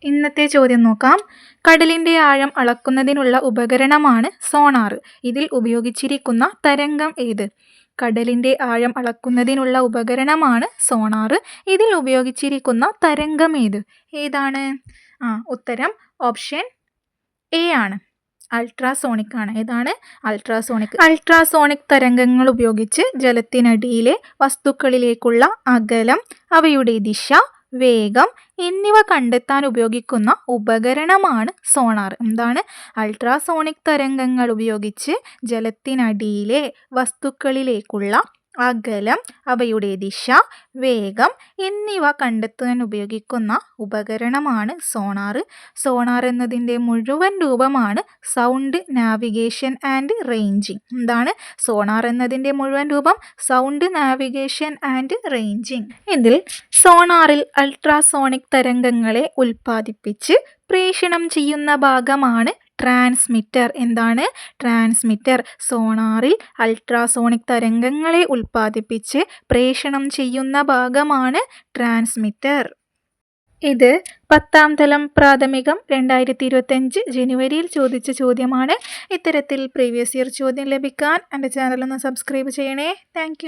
ഇന്നത്തെ ചോദ്യം നോക്കാം. കടലിന്റെ ആഴം അളക്കുന്നതിനുള്ള ഉപകരണമാണ് സോണാർ. ഇതിൽ ഉപയോഗിച്ചിരിക്കുന്ന തരംഗം ഏത്? കടലിന്റെ ആഴം അളക്കുന്നതിനുള്ള ഉപകരണമാണ് സോണാർ. ഇതിൽ ഉപയോഗിച്ചിരിക്കുന്ന തരംഗം ഏതാണ്? ഉത്തരം ഓപ്ഷൻ എ ആണ്. അൾട്രാസോണിക് ആണ്. ഏതാണ്? അൾട്രാസോണിക്. അൾട്രാസോണിക് തരംഗങ്ങൾ ഉപയോഗിച്ച് ജലത്തിനടിയിലെ വസ്തുക്കളിലേക്കുള്ള അകലം, അവയുടെ ദിശ, വേഗം എന്നിവ കണ്ടെത്താൻ ഉപയോഗിക്കുന്ന ഉപകരണമാണ് സോണാർ. എന്താണ്? അൾട്രാസോണിക് തരംഗങ്ങൾ ഉപയോഗിച്ച് ജലത്തിനടിയിലെ വസ്തുക്കളിലേക്കുള്ള അകലം, അവയുടെ ദിശ, വേഗം എന്നിവ കണ്ടെത്താൻ ഉപയോഗിക്കുന്ന ഉപകരണമാണ് സോണാർ. സോണാർ എന്നതിൻ്റെ മുഴുവൻ രൂപമാണ് സൗണ്ട് നാവിഗേഷൻ ആൻഡ് റേഞ്ചിങ്. എന്താണ്? സോണാർ എന്നതിൻ്റെ മുഴുവൻ രൂപം സൗണ്ട് നാവിഗേഷൻ ആൻഡ് റേഞ്ചിങ്. ഇതിൽ സോണാറിൽ അൾട്രാസോണിക് തരംഗങ്ങളെ ഉൽപ്പാദിപ്പിച്ച് പ്രേഷണം ചെയ്യുന്ന ഭാഗമാണ് ട്രാൻസ്മിറ്റർ. എന്താണ്? ട്രാൻസ്മിറ്റർ. സോണാറിൽ അൾട്രാസോണിക് തരംഗങ്ങളെ ഉൽപ്പാദിപ്പിച്ച് പ്രേഷണം ചെയ്യുന്ന ഭാഗമാണ് ട്രാൻസ്മിറ്റർ. ഇത് 10ാം തലം പ്രാഥമികം 2025 ജനുവരിയിൽ ചോദിച്ച ചോദ്യമാണ്. ഇത്തരത്തിൽ പ്രീവിയസ് ഇയർ ചോദ്യം ലഭിക്കാൻ എൻ്റെ ചാനൽ ഒന്ന് സബ്സ്ക്രൈബ് ചെയ്യണേ. താങ്ക്